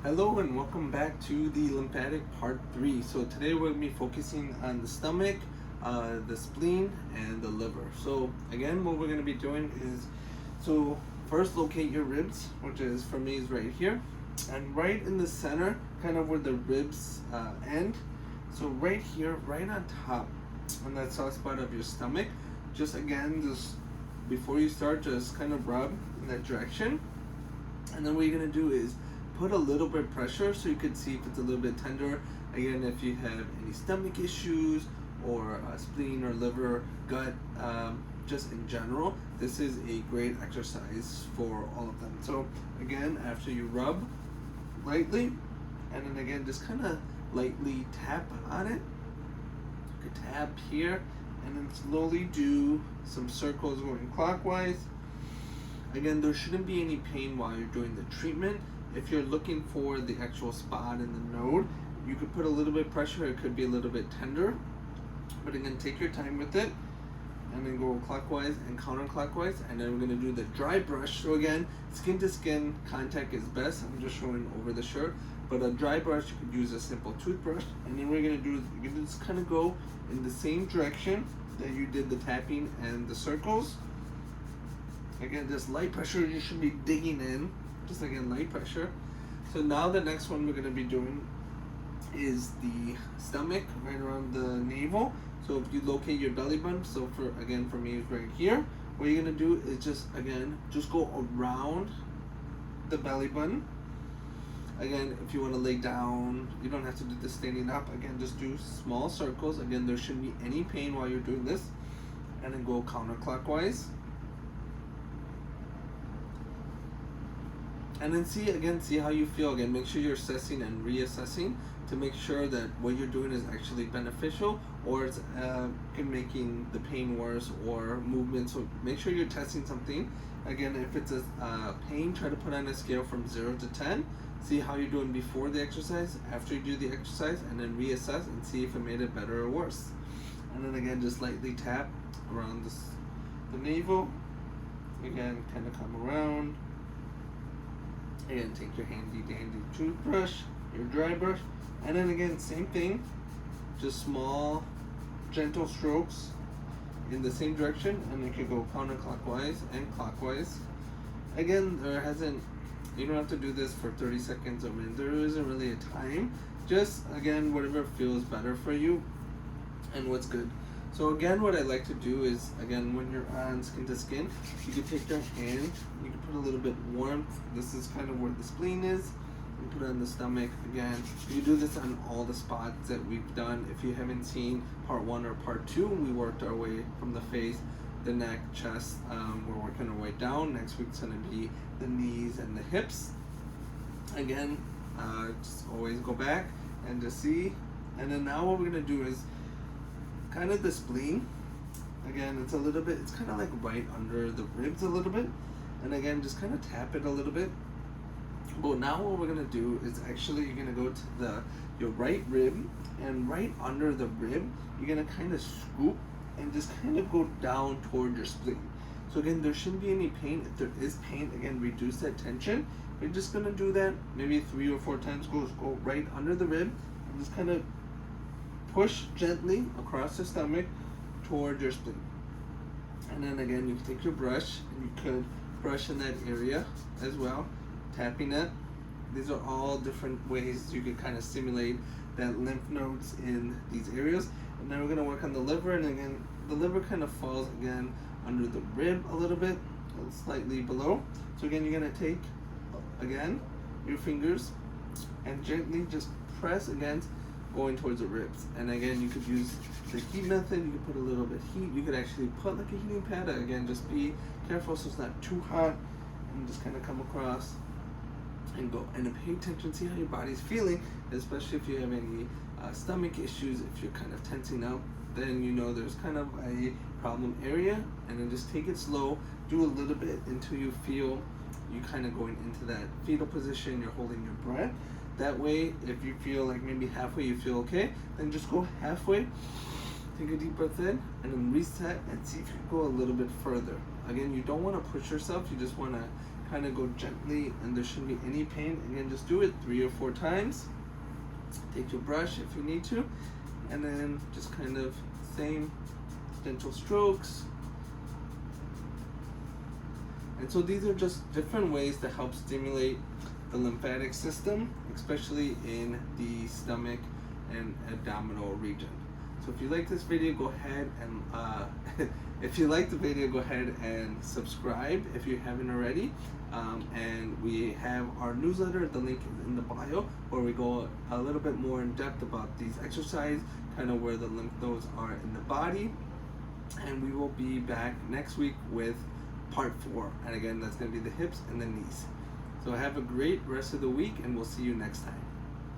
Hello and welcome back to the lymphatic part 3. So today we're going to be focusing on the stomach, the spleen, and the liver. So again, what we're going to be doing is, first locate your ribs, which is for me is right here, and right in the center, kind of where the ribs end. So right here, right on top, on that soft spot of your stomach, just before you start, just kind of rub in that direction. And then what you're going to do is put a little bit of pressure so you can see if it's a little bit tender. Again, if you have any stomach issues or spleen or liver, gut, just in general, this is a great exercise for all of them. So again, after you rub lightly, and then again, just kind of lightly tap on it. You could tap here, and then slowly do some circles going clockwise. Again, there shouldn't be any pain while you're doing the treatment. If you're looking for the actual spot in the node, you could put a little bit of pressure. It could be a little bit tender, but again, take your time with it, and then go clockwise and counterclockwise. And then we're going to do the dry brush. So again, skin to skin contact is best. I'm just showing over the shirt, but a dry brush, you could use a simple toothbrush. And then we're going to do is you're going to just kind of go in the same direction that you did the tapping and the circles. Again, just light pressure, you should be digging in. Just again, light pressure. So now the next one we're going to be doing is the stomach, right around the navel. So if you locate your belly button, so for me it's right here. What you're going to do is just go around the belly button. Again, if you want to lay down, you don't have to do this standing up. Again, just do small circles. Again, there shouldn't be any pain while you're doing this. And then go counterclockwise. And then see how you feel. Again, make sure you're assessing and reassessing to make sure that what you're doing is actually beneficial, or it's making the pain worse or movement. So make sure you're testing something. Again, if it's a pain, try to put on a scale from 0 to 10. See how you're doing before the exercise, after you do the exercise, and then reassess and see if it made it better or worse. And then again, just lightly tap around the navel. Again, kind of come around. Again, take your handy dandy toothbrush, your dry brush, and then again, same thing, just small, gentle strokes in the same direction, and you can go counterclockwise and clockwise. Again, you don't have to do this for 30 seconds. There isn't really a time. Just again, whatever feels better for you and what's good. So again, what I like to do is, again, when you're on skin to skin, you can take your hand, you can put a little bit warmth. This is kind of where the spleen is. You put it on the stomach. Again, you do this on all the spots that we've done. If you haven't seen part 1 or part 2, we worked our way from the face, the neck, chest. We're working our way down. Next week's going to be the knees and the hips. Again, just always go back and just see. And then now what we're going to do is kind of the spleen. Again, it's kind of like right under the ribs a little bit. And again, just kind of tap it a little bit. But now what we're going to do is actually you're going to go to your right rib, and right under the rib, you're going to kind of scoop and just kind of go down toward your spleen. So again, there shouldn't be any pain. If there is pain, again, reduce that tension. We're just going to do that maybe 3 or 4 times. Go right under the rib and just kind of push gently across the stomach toward your spleen. And then again, you can take your brush and you could brush in that area as well, tapping it. These are all different ways you could kind of stimulate that lymph nodes in these areas. And then we're going to work on the liver, and again, the liver kind of falls again under the rib a little bit, slightly below. So again, you're going to take again your fingers and gently just press against going towards the ribs. And again, you could use the heat method. You could put a little bit of heat. You could actually put like a heating pad. Again, just be careful so it's not too hot, and just kind of come across and go. And pay attention, see how your body's feeling, especially if you have any stomach issues. If you're kind of tensing up, then you know there's kind of a problem area. And then just take it slow. Do a little bit until you feel you kind of going into that fetal position. You're holding your breath. That way, if you feel like maybe halfway you feel okay, then just go halfway, take a deep breath in, and then reset and see if you can go a little bit further. Again, you don't want to push yourself, you just want to kind of go gently, and there shouldn't be any pain. Again, just do it 3 or 4 times. Take your brush if you need to, and then just kind of same gentle strokes. And so these are just different ways to help stimulate the lymphatic system, especially in the stomach and abdominal region. So if you like this video, go ahead and if you like the video, go ahead and subscribe if you haven't already. And we have our newsletter. The link is in the bio, where we go a little bit more in depth about these exercises, kind of where the lymph nodes are in the body. And we will be back next week with part 4. And again, that's going to be the hips and the knees. So have a great rest of the week, and we'll see you next time.